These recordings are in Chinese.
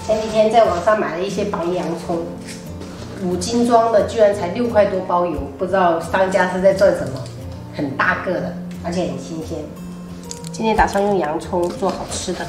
前几天在网上买了一些白洋葱，5斤装的，居然才6块多包邮，不知道商家是在赚什么。很大个的，而且很新鲜。今天打算用洋葱做好吃的。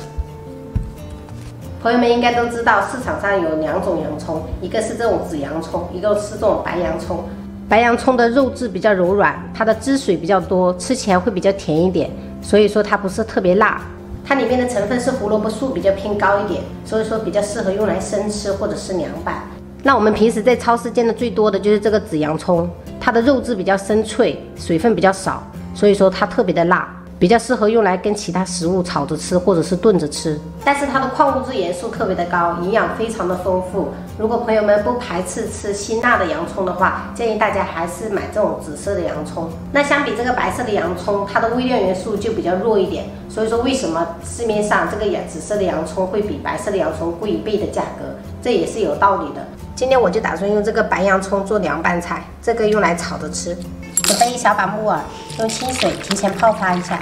朋友们应该都知道，市场上有2种洋葱，一个是这种紫洋葱，一个是这种白洋葱。白洋葱的肉质比较柔软，它的汁水比较多，吃起来会比较甜一点，所以说它不是特别辣。它里面的成分是胡萝卜素，比较偏高一点，所以说比较适合用来生吃或者是凉拌。那我们平时在超市见的最多的就是这个紫洋葱，它的肉质比较深脆，水分比较少，所以说它特别的辣，比较适合用来跟其他食物炒着吃或者是炖着吃。但是它的矿物质元素特别的高，营养非常的丰富。如果朋友们不排斥吃辛辣的洋葱的话，建议大家还是买这种紫色的洋葱。那相比这个白色的洋葱，它的微量元素就比较弱一点，所以说为什么市面上这个紫色的洋葱会比白色的洋葱贵1倍的价格，这也是有道理的。今天我就打算用这个白洋葱做凉拌菜，这个用来炒着吃。准备1小把木耳，用清水提前泡发一下，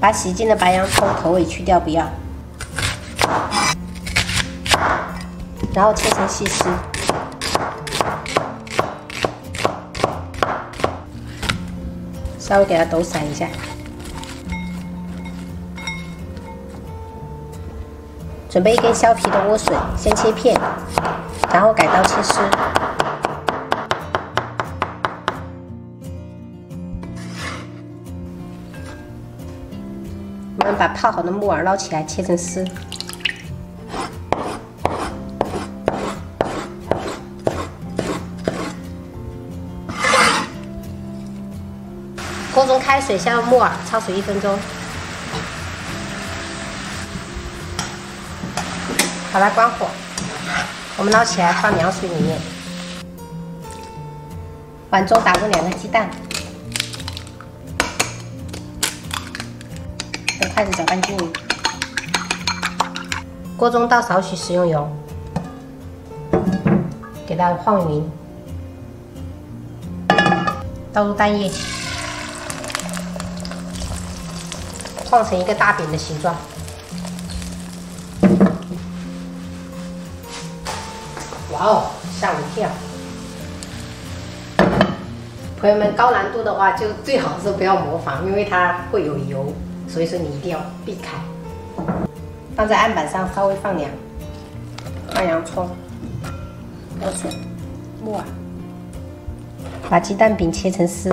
把洗净的白洋葱头尾去掉不要，然后切成细丝，稍微给它抖散一下。准备1根削皮的莴笋，先切片，然后改刀切丝。我们把泡好的木耳捞起来，切成丝。锅中开水，下入木耳，焯水1分钟。好了，关火。我们捞起来，放凉水里面。碗中打入2个鸡蛋，用筷子搅拌均匀。锅中倒少许食用油，给它晃匀。倒入蛋液，晃成一个大饼的形状。哇哦，吓我一跳！朋友们，高难度的话就最好是不要模仿，因为它会有油，所以说你一定要避开。放在案板上稍微放凉，放洋葱、莴笋、木耳，把鸡蛋饼切成丝，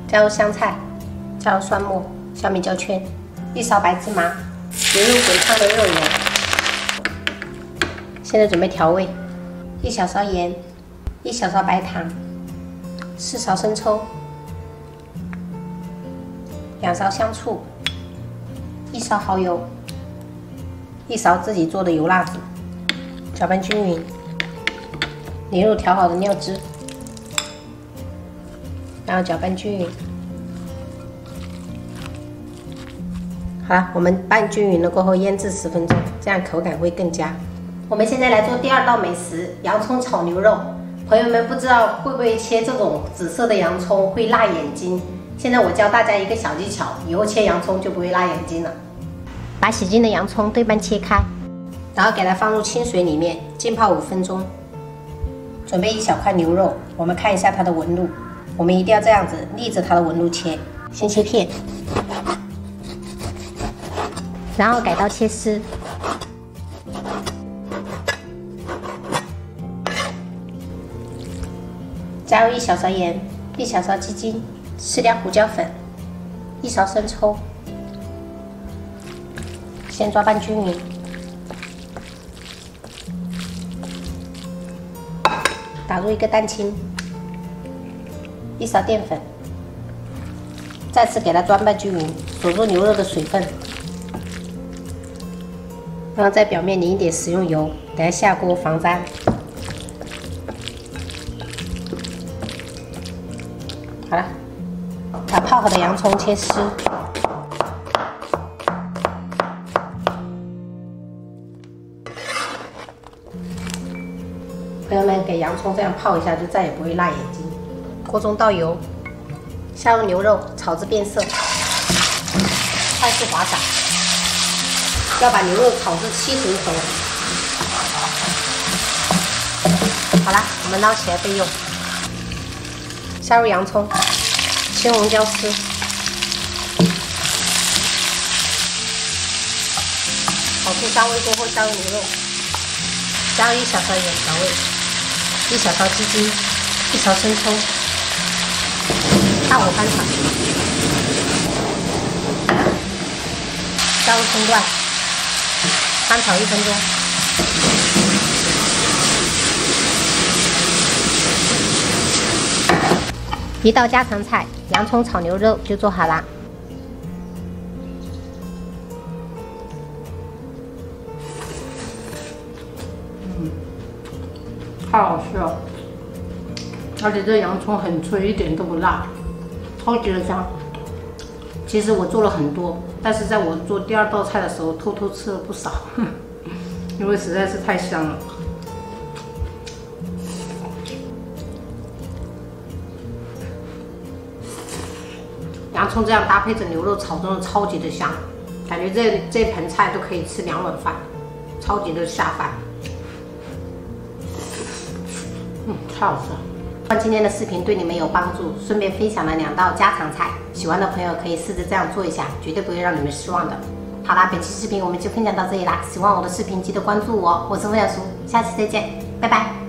加入香菜，加入蒜末、小米椒圈，1勺白芝麻，流入滚烫的热油。现在准备调味：1小勺盐，1小勺白糖，4勺生抽，2勺香醋，1勺蚝油，1勺自己做的油辣子，搅拌均匀，淋入调好的料汁，然后搅拌均匀。好了，我们拌均匀了过后腌制10分钟，这样口感会更佳。我们现在来做第2道美食——洋葱炒牛肉。朋友们不知道会不会切这种紫色的洋葱会辣眼睛？现在我教大家一个小技巧，以后切洋葱就不会辣眼睛了。把洗净的洋葱对半切开，然后给它放入清水里面浸泡5分钟。准备1小块牛肉，我们看一下它的纹路，我们一定要这样子逆着它的纹路切，先切片。然后改刀切丝，加入1小勺盐，1小勺鸡精，4两胡椒粉，1勺生抽，先抓拌均匀，打入1个蛋清，1勺淀粉，再次给它抓拌均匀，锁住牛肉的水分。然后在表面淋一点食用油，等下下锅防粘。好了，把泡好的洋葱切丝，朋友们给洋葱这样泡一下，就再也不会辣眼睛。锅中倒油，下入牛肉，炒至变色，快速滑散。要把牛肉炒至7成熟。好啦，我们捞起来备用。下入洋葱、青红椒丝，炒出香味过后，加入牛肉，加入1小勺盐调味，1小勺鸡精，1勺生抽，大火翻炒，加入葱段，翻炒1分钟。一道家常菜，洋葱炒牛肉就做好啦。太好吃了，而且这洋葱很脆，一点都不辣，超级的香。其实我做了很多，但是在我做第2道菜的时候，偷偷吃了不少，因为实在是太香了。洋葱这样搭配着牛肉炒，真的超级的香，感觉这盆菜都可以吃2碗饭，超级的下饭。太好吃了！希望今天的视频对你们有帮助，顺便分享了2道家常菜，喜欢的朋友可以试着这样做一下，绝对不会让你们失望的。好啦，本期视频我们就分享到这里啦，喜欢我的视频记得关注我，我是魏小叔，下期再见，拜拜。